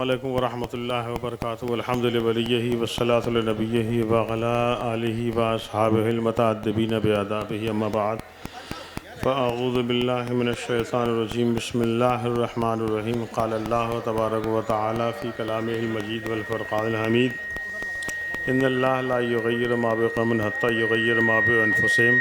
علیکم ورحمۃ اللہ وبرکاتہ الحمد لولیہ والصلاۃ لنبیہ وعلی آلہ واصحابہ المتعدبین بآدابہ اما بعد فاعوذ باللہ من الشیطان الرجیم بسم اللہ الرحمن الرحیم قال اللہ تبارک و تعالی فی کلامہ المجید والفرقان الحمید ان اللہ لا یغیر ما بقوم حتی یغیر ما بانفسہم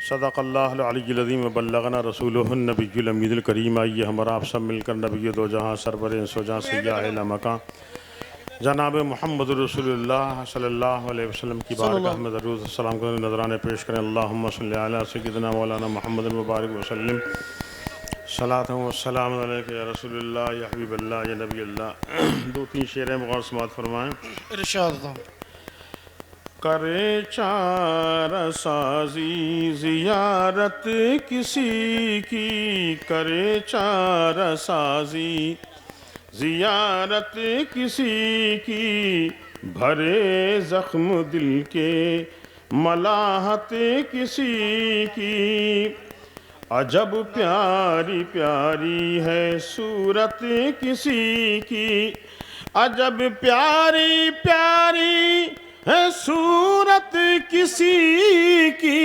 صدق اللہ العلی العظیم وبلغنا رسولہ النبی الامین الکریم۔ آئیے ہمارا آپ سب مل کر نبی دو جہاں سرور انس و جہاں سیاہ لامکاں جناب محمد رسول اللہ صلی اللہ علیہ وسلم کی بارگاہ میں درود السلام کریں، نذرانے پیش کریں۔ اللہم صلی علی سیدنا مولانا محمد مبارک وسلم صلاۃ و سلام علیک یا رسول اللہ یا حبیب اللہ یا نبی اللہ۔ دو تین شعریں بغور سماعت فرمائیں۔ ارشاد دو۔ کرے چارہ سازی زیارت کسی کی، کرے چارہ سازی زیارت کسی کی، بھرے زخم دل کے ملاحت کسی کی، عجب پیاری پیاری ہے صورت کسی کی، عجب پیاری پیاری ہے صورت کسی کی،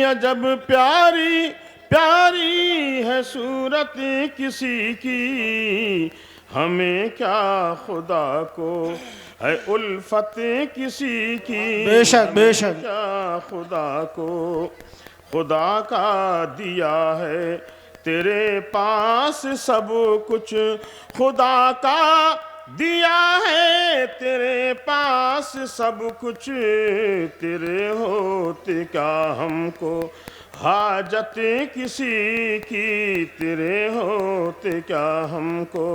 عجب پیاری پیاری ہے صورت کسی کی، ہمیں کیا خدا کو ہے الفت کسی کی، بے شک بے شک، کیا خدا کو خدا کا دیا ہے تیرے پاس سب کچھ، خدا کا دیا ہے تیرے پاس سب کچھ، تیرے ہوتے کیا ہم کو حاجت کسی کی، تیرے ہوتے کیا ہم کو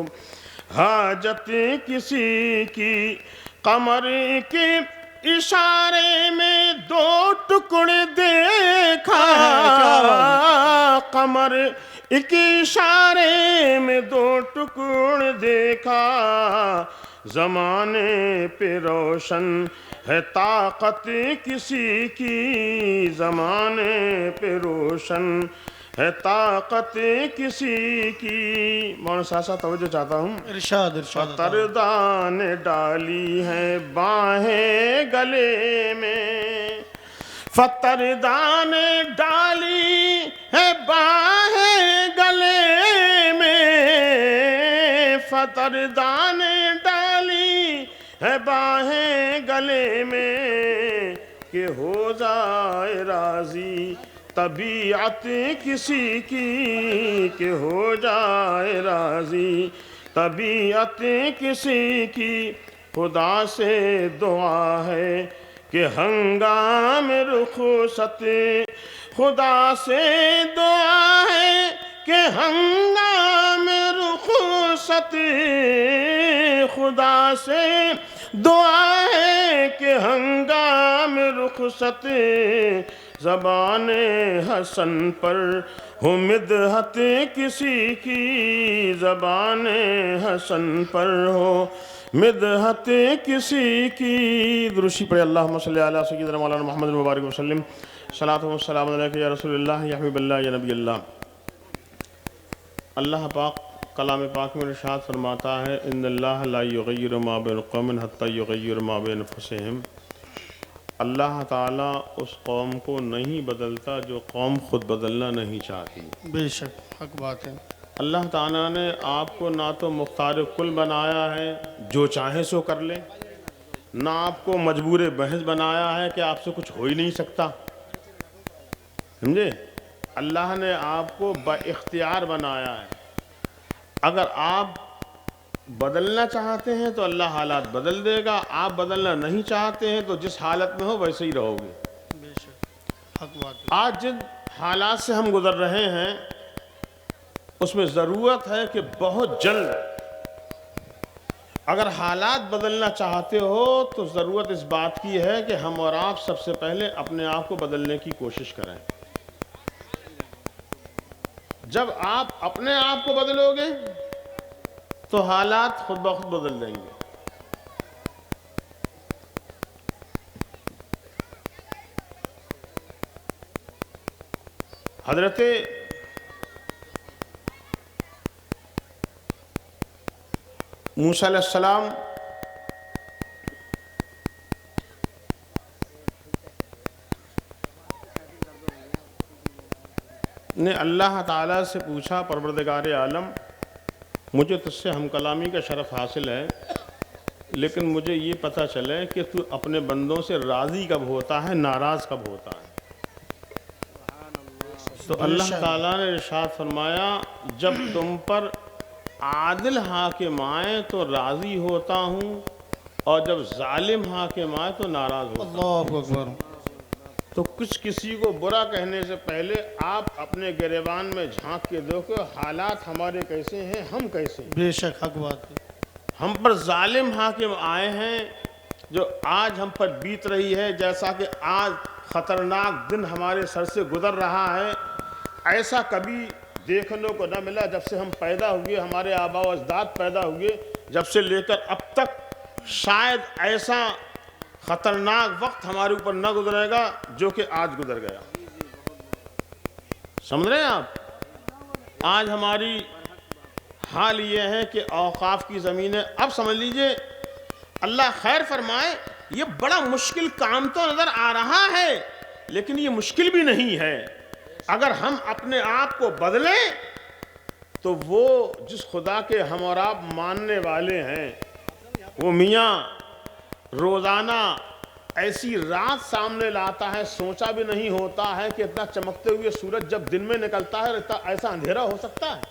حاجت کسی کی، قمر کے اشارے میں دو ٹکڑے دیکھا، قمر ایک اشارے میں دو ٹکڑ دیکھا، زمانے پہ روشن ہے طاقت کسی کی، زمانے پہ روشن ہے طاقت کسی کی۔ مولانا صاحب توجہ چاہتا ہوں۔ ارشاد ارشاد۔ فتردان ڈالی ہے باہیں گلے میں، فتردان ڈالی ہے باہیں گلے میں، فتردان ڈالی ہے باہیں گلے میں، کہ ہو جائے راضی طبیعت کسی کی، کہ ہو جائے راضی طبیعت کسی کی، خدا سے دعا ہے کہ ہنگام رخصت، خدا سے دعا ہے کہ ہنگام رخصت، خدا سے دعا ہے کہ ہنگام رخصت، زبان حسن پر ہو مدحت کسی کی، زبان حسن پر ہو مدحت کسی کی۔ درشی پڑھے اللہم صلی علی سیدنا مولانا محمد مبارک وسلم صلاۃ و سلام علیک یا رسول اللہ یا حبیب اللہ یا نبی اللہ۔ اللہ پاک کلام پاک میں ارشاد فرماتا ہے ان اللہ لا یغیر ما بین قوم حتی یغیر ما بانفسہم، اللہ تعالیٰ اس قوم کو نہیں بدلتا جو قوم خود بدلنا نہیں چاہتی۔ بے شک حق بات ہے۔ اللہ تعالیٰ نے آپ کو نہ تو مختار کل بنایا ہے جو چاہے سو کر لے، نہ آپ کو مجبور بحث بنایا ہے کہ آپ سے کچھ ہو ہی نہیں سکتا، سمجھے؟ اللہ نے آپ کو با اختیار بنایا ہے، اگر آپ بدلنا چاہتے ہیں تو اللہ حالات بدل دے گا، آپ بدلنا نہیں چاہتے ہیں تو جس حالت میں ہو ویسے ہی رہو گے۔ بے شک حق بات ہے۔ آج جن حالات سے ہم گزر رہے ہیں اس میں ضرورت ہے کہ بہت جلد اگر حالات بدلنا چاہتے ہو تو ضرورت اس بات کی ہے کہ ہم اور آپ سب سے پہلے اپنے آپ کو بدلنے کی کوشش کریں۔ جب آپ اپنے آپ کو بدلو گے تو حالات خود بخود بدل جائیں گے۔ حضرت موسیٰ علیہ السلام نے اللہ تعالیٰ سے پوچھا پروردگار عالم مجھے تجھ سے ہم کلامی کا شرف حاصل ہے لیکن مجھے یہ پتہ چلے کہ تو اپنے بندوں سے راضی کب ہوتا ہے ناراض کب ہوتا ہے۔ تو اللہ تعالیٰ نے ارشاد فرمایا جب تم پر عادل حاکم آئے تو راضی ہوتا ہوں اور جب ظالم حاکم آئے تو ناراض ہوتا ہوں۔ اللہ اکبر۔ تو کچھ کسی کو برا کہنے سے پہلے آپ اپنے گریبان میں جھانک کے دیکھو حالات ہمارے کیسے ہیں، ہم کیسے ہیں۔ بے شک حق بات ہے۔ ہم پر ظالم حاکم آئے ہیں جو آج ہم پر بیت رہی ہے، جیسا کہ آج خطرناک دن ہمارے سر سے گزر رہا ہے، ایسا کبھی دیکھنے کو نہ ملا جب سے ہم پیدا ہوئے، ہمارے آباء و اجداد پیدا ہوئے، جب سے لے کر اب تک شاید ایسا خطرناک وقت ہمارے اوپر نہ گزرے گا جو کہ آج گزر گیا۔ سمجھ رہے ہیں آپ؟ آج ہماری حال یہ ہے کہ اوقاف کی زمینیں، اب سمجھ لیجئے اللہ خیر فرمائے، یہ بڑا مشکل کام تو نظر آ رہا ہے لیکن یہ مشکل بھی نہیں ہے۔ اگر ہم اپنے آپ کو بدلیں تو وہ جس خدا کے ہم اور آپ ماننے والے ہیں وہ میاں روزانہ ایسی رات سامنے لاتا ہے، سوچا بھی نہیں ہوتا ہے کہ اتنا چمکتے ہوئے سورج جب دن میں نکلتا ہے ایسا اندھیرا ہو سکتا ہے،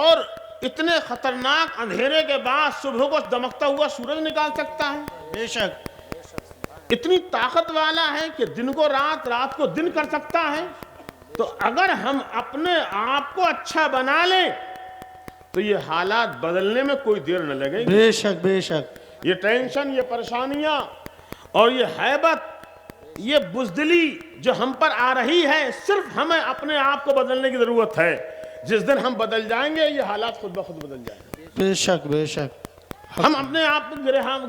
اور اتنے خطرناک اندھیرے کے بعد صبح کو دمکتا ہوا سورج نکال سکتا ہے۔ بے شک اتنی طاقت والا ہے کہ دن کو رات، رات کو دن کر سکتا ہے۔ تو اگر ہم اپنے آپ کو اچھا بنا لیں تو یہ حالات بدلنے میں کوئی دیر نہ لگے گی۔ بے شک بے شک۔ یہ ٹینشن، یہ پریشانیاں اور یہ ہیبت، یہ بزدلی جو ہم پر آ رہی ہے، صرف ہمیں اپنے آپ کو بدلنے کی ضرورت ہے۔ جس دن ہم بدل جائیں گے یہ حالات خود بخود بدل جائیں گے۔ بے شک بے شک۔ ہم اپنے آپ کو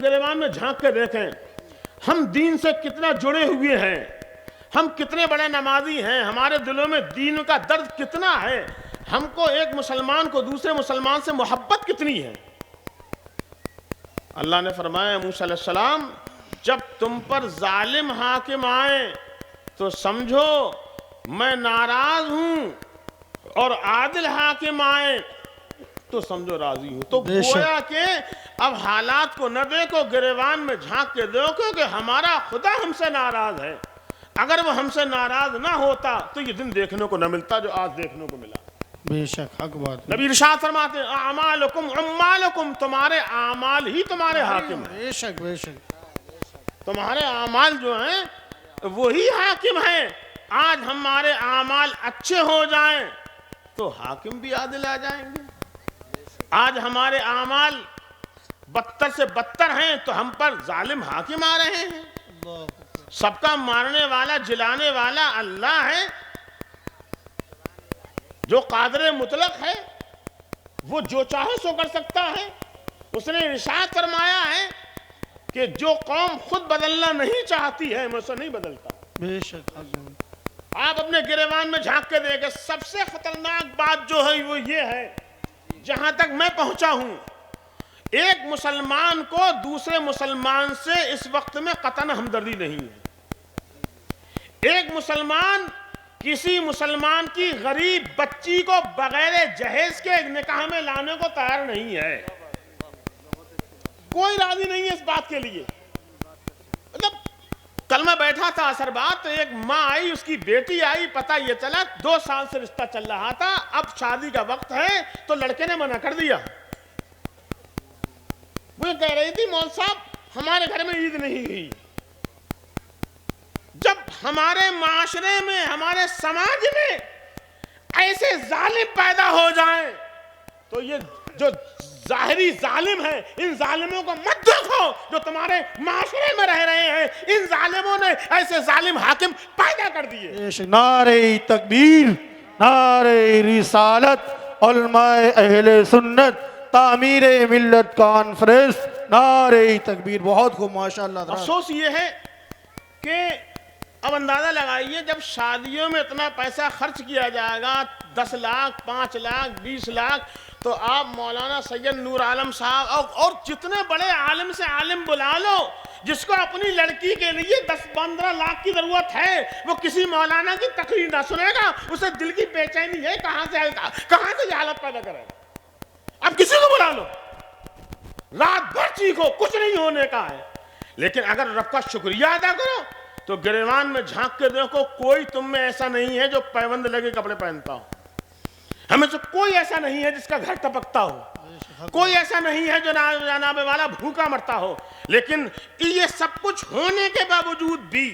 گریبان میں جھانک کے دیکھیں، ہم دین سے کتنا جڑے ہوئے ہیں، ہم کتنے بڑے نمازی ہیں، ہمارے دلوں میں دین کا درد کتنا ہے، ہم کو ایک مسلمان کو دوسرے مسلمان سے محبت کتنی ہے۔ اللہ نے فرمایا موسیٰ علیہ السلام جب تم پر ظالم حاکم آئے تو سمجھو میں ناراض ہوں، اور عادل حاکم آئے تو سمجھو راضی ہوں۔ تو گویا کہ اب حالات کو نہ دیکھو، گریبان میں جھانک کے دیکھو کہ ہمارا خدا ہم سے ناراض ہے۔ اگر وہ ہم سے ناراض نہ ہوتا تو یہ دن دیکھنے کو نہ ملتا جو آج دیکھنے کو ملا۔ بے شک حق بات ہے۔ نبی ارشاد فرماتے ہیں اعمالکم عمالکم، تمہارے اعمال ہی تمہارے حاکم ہیں۔ بے شک بے شک۔ تمہارے اعمال جو ہیں وہی حاکم ہیں۔ آج ہمارے اعمال اچھے ہو جائیں تو حاکم بھی عادل آ جائیں گے۔ آج ہمارے اعمال بدتر سے بدتر ہیں تو ہم پر ظالم حاکم آ رہے ہیں۔ سب کا مارنے والا جلانے والا اللہ ہے جو قادر مطلق ہے، وہ جو چاہے سو کر سکتا ہے۔ اس نے ارشاد فرمایا ہے کہ جو قوم خود بدلنا نہیں چاہتی ہے میں اسے نہیں بدلتا۔ بے شک حق بات۔ آپ اپنے گریبان میں جھانک کے دیکھیں، سب سے خطرناک بات جو ہے وہ یہ ہے، جہاں تک میں پہنچا ہوں، ایک مسلمان کو دوسرے مسلمان سے اس وقت میں قطعاً ہمدردی نہیں ہے۔ ایک مسلمان کسی مسلمان کی غریب بچی کو بغیر جہیز کے نکاح میں لانے کو تیار نہیں ہے، کوئی راضی نہیں ہے اس بات کے لیے۔ مطلب کل میں بیٹھا تھا اثر بات، تو ایک ماں آئی، اس کی بیٹی آئی، پتہ یہ چلا 2 سال سے رشتہ چل رہا تھا، اب شادی کا وقت ہے تو لڑکے نے منع کر دیا۔ وہ کہہ رہی تھی مول صاحب ہمارے گھر میں عید نہیں ہوئی۔ جب ہمارے معاشرے میں، ہمارے سماج میں ایسے ظالم پیدا ہو جائیں تو یہ جو ظاہری ظالم ہیں، ان ظالموں کو مت دیکھو جو تمہارے معاشرے میں رہ رہے ہیں، ان ظالموں نے ایسے ظالم حاکم پیدا کر دیے۔ نعرہ تکبیر، نعرہ رسالت، علماء اہل سنت، تعمیر ملت کانفرنس، نعرہ تکبیر۔ بہت خوب، ماشاءاللہ۔ افسوس یہ ہے کہ اب اندازہ لگائیے جب شادیوں میں اتنا پیسہ خرچ کیا جائے گا 10 لاکھ 5 لاکھ 20 لاکھ تو آپ مولانا سید نور عالم صاحب اور جتنے بڑے عالم سے عالم بلا لو جس کو اپنی لڑکی کے لیے 10-15 لاکھ کی ضرورت ہے وہ کسی مولانا کی تقریر نہ سنے گا، اسے دل کی بے چینی ہے کہاں سے یہ حالت پیدا کرے گا۔ اب کسی کو بلا لو رات بھر چیخو کچھ نہیں ہونے کا ہے، لیکن اگر رب کا شکریہ ادا کرو تو گریوان میں جھانک کے دیکھو کوئی تم میں ایسا نہیں ہے جو پیوند لگے کپڑے پہنتا ہو، ہمیں سے کوئی ایسا نہیں ہے جس کا گھر ٹپکتا ہو، کوئی ایسا نہیں ہے جو جناب والا بھوکا مرتا ہو، لیکن یہ سب کچھ ہونے کے باوجود بھی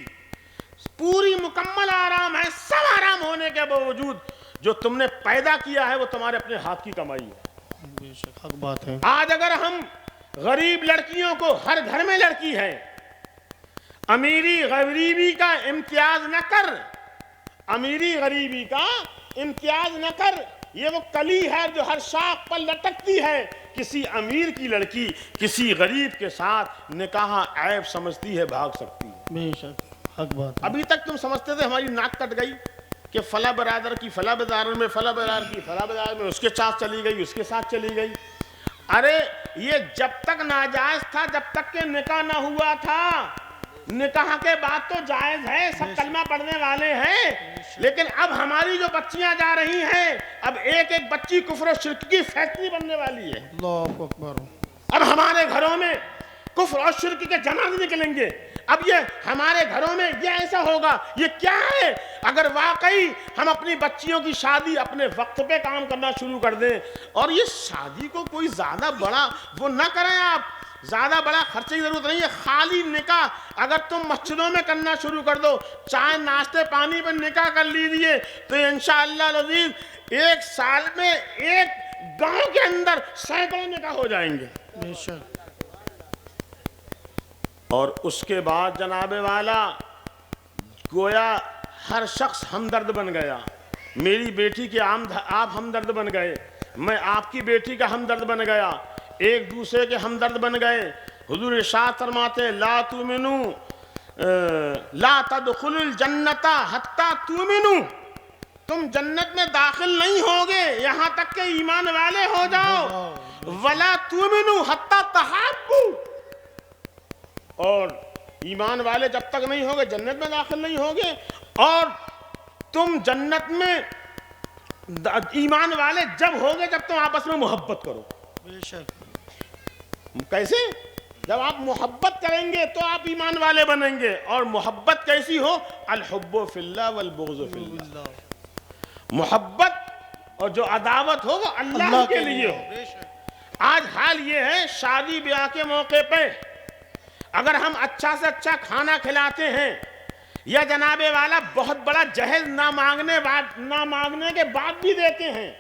پوری مکمل آرام ہے، سب آرام ہونے کے باوجود جو تم نے پیدا کیا ہے وہ تمہارے اپنے ہاتھ کی کمائی ہے۔ بے شک حق بات ہے۔ آج اگر ہم غریب لڑکیوں کو، ہر گھر میں لڑکی ہے، امیری غریبی کا امتیاز نہ کر، امیری غریبی کا امتیاز نہ کر، یہ وہ کلی ہے جو ہر شاخ پر لٹکتی ہے، کسی امیر کی لڑکی کسی غریب کے ساتھ نکاح عیب سمجھتی ہے، بھاگ سکتی ہے۔ بے شک حق بات ہے۔ ابھی تک تم سمجھتے تھے ہماری ناک کٹ گئی کہ فلاں برادر کی فلاں برادر میں، فلاں برادر کی فلاں برادر میں، اس کے ساتھ چلی گئی، اس کے ساتھ چلی گئی۔ ارے یہ جب تک ناجائز تھا جب تک کہ نکاح نہ ہوا تھا، نکاح کے بعد تو جائز ہے، سب کلمہ پڑھنے والے ہیں، لیکن اب ہماری جو بچیاں جا رہی ہیں اب ایک ایک بچی کفر و شرک کی فیکٹری بننے والی ہے۔ اللہ اکبر۔ اب ہمارے گھروں میں کفر اور شرک کے جنازے نکلیں گے، اب یہ ہمارے گھروں میں یہ ایسا ہوگا، یہ کیا ہے؟ اگر واقعی ہم اپنی بچیوں کی شادی اپنے وقت پہ کام کرنا شروع کر دیں، اور یہ شادی کو کوئی زیادہ بڑا وہ نہ کریں، آپ زیادہ بڑا خرچے کی ضرورت نہیں ہے، خالی نکاح اگر تم مسجدوں میں کرنا شروع کر دو، چائے ناشتے پانی پہ نکاح کر لیجیے تو انشاءاللہ العزیز ایک سال میں ایک گاؤں کے اندر سینکڑوں نکاح ہو جائیں گے۔ بے شک۔ اور اس کے بعد جناب والا گویا ہر شخص ہمدرد بن گیا، میری بیٹی کے آپ ہمدرد بن گئے، میں آپ کی بیٹی کا ہمدرد بن گیا، ایک دوسرے کے ہمدرد بن گئے۔ حضور ارشاد فرماتے لا تؤمنوا لا تدخلوا الجنت حتی تؤمنوا، تم جنت میں داخل نہیں ہوگے یہاں تک کہ ایمان والے ہو جاؤ، ولا تؤمنوا حتی تحابوا، اور ایمان والے جب تک نہیں ہوگے جنت میں داخل نہیں ہوگے، اور تم جنت میں ایمان والے جب ہوگے جب تم آپس میں محبت کرو۔ بے شک۔ کیسے؟ جب آپ محبت کریں گے تو آپ ایمان والے بنیں گے، اور محبت کیسی ہو؟ الحب فی اللہ والبغض فی اللہ، محبت اور جو عداوت ہو وہ اللہ کے لیے ہو۔ بے شک۔ آج حال یہ ہے شادی بیاہ کے موقع پہ اگر ہم اچھا سے اچھا کھانا کھلاتے ہیں یا جناب والا بہت بڑا جہیز نہ مانگنے کے بعد بھی دیتے ہیں،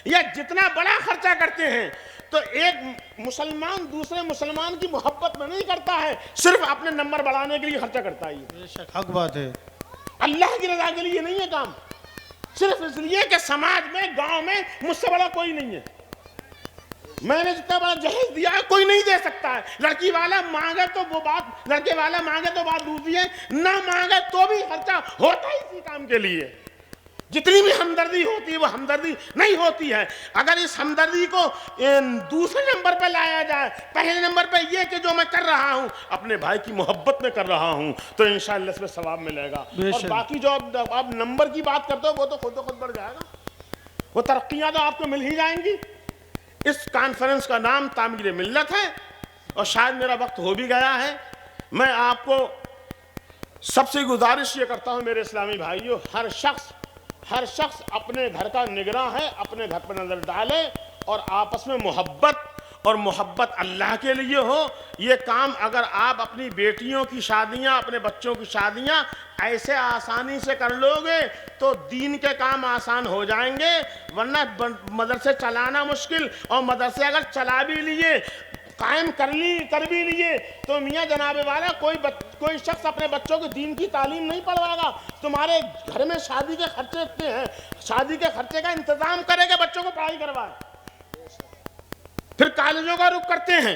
یا جتنا بڑا خرچہ کرتے ہیں، تو ایک مسلمان دوسرے مسلمان کی محبت میں نہیں کرتا ہے، صرف اپنے نمبر بڑھانے کے لیے خرچہ کرتا ہے۔ بے شک حق بات ہے۔ اللہ کی رضا کے لیے نہیں ہے کام، صرف اس لیے کہ سماج میں گاؤں میں مجھ سے بڑا کوئی نہیں ہے، میں نے جتنا بڑا جہیز دیا ہے کوئی نہیں دے سکتا ہے۔ لڑکی والا مانگے تو وہ بات، لڑکے والا مانگے تو بات دوسری ہے، نہ مانگے تو بھی خرچہ ہوتا ہی اسی کام کے لیے۔ جتنی بھی ہمدردی ہوتی ہے وہ ہمدردی نہیں ہوتی ہے۔ اگر اس ہمدردی کو دوسرے نمبر پہ لایا جائے، پہلے نمبر پہ یہ کہ جو میں کر رہا ہوں اپنے بھائی کی محبت میں کر رہا ہوں، تو انشاءاللہ اس میں ثواب ملے گا، اور باقی جو آپ نمبر کی بات کرتے ہو وہ تو خود و خود بڑھ جائے گا، وہ ترقیاں تو آپ کو مل ہی جائیں گی۔ اس کانفرنس کا نام تعمیر ملت ہے، اور شاید میرا وقت ہو بھی گیا ہے۔ میں آپ کو سب سے گزارش یہ کرتا ہوں میرے اسلامی بھائیوں، ہر شخص اپنے گھر کا نگراں ہے، اپنے گھر پر نظر ڈالے، اور آپس میں محبت، اور محبت اللہ کے لیے ہو۔ یہ کام اگر آپ اپنی بیٹیوں کی شادیاں، اپنے بچوں کی شادیاں ایسے آسانی سے کر لو گے تو دین کے کام آسان ہو جائیں گے، ورنہ مدرسے چلانا مشکل، اور مدرسے اگر چلا بھی لیے، قائم کر بھی لیے، تو میاں جناب والا کوئی شخص اپنے بچوں کو دین کی تعلیم نہیں پڑھوائے گا۔ تمہارے گھر میں شادی کے خرچے اتنے ہیں، شادی کے خرچے کا انتظام کرے کہ بچوں کو پڑھائی کروائے، پھر کالجوں کا رخ کرتے ہیں،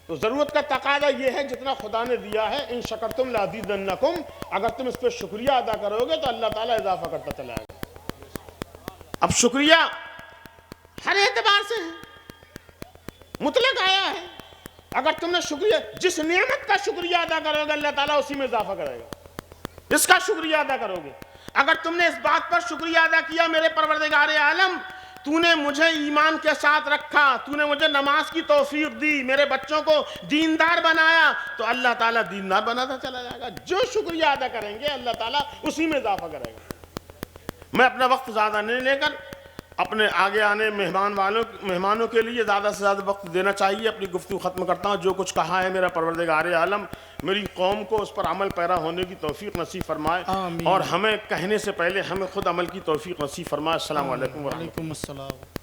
تو ضرورت کا تقاضا یہ ہے جتنا خدا نے دیا ہے ان شکرتم لازیدنکم، اگر تم اس پہ شکریہ ادا کرو گے تو اللہ تعالیٰ اضافہ کرتا چلا جائے گا۔ اب شکریہ ہر اعتبار سے ہے، مطلق آیا ہے، اگر تم نے شکریہ، جس نعمت کا شکریہ ادا کرو گے اللہ تعالیٰ اسی میں اضافہ کرے گا، اس کا شکریہ ادا کرو گے۔ اگر تم نے اس بات پر شکریہ ادا کیا میرے پروردگار عالم تو نے مجھے ایمان کے ساتھ رکھا، تو نے مجھے نماز کی توفیق دی، میرے بچوں کو دیندار بنایا، تو اللہ تعالیٰ دیندار بناتا چلا جائے گا۔ جو شکریہ ادا کریں گے اللہ تعالیٰ اسی میں اضافہ کرے گا۔ میں اپنا وقت زیادہ نہیں لے کر اپنے آگے آنے مہمانوں کے لیے زیادہ سے زیادہ وقت دینا چاہیے، اپنی گفتگو ختم کرتا ہوں۔ جو کچھ کہا ہے میرا پروردگار عالم میری قوم کو اس پر عمل پیرا ہونے کی توفیق نصیب فرمائے، آمین۔ اور ہمیں کہنے سے پہلے ہمیں خود عمل کی توفیق نصیب فرمائے۔ السلام علیکم ورحمۃ اللہ۔ وعلیکم السلام۔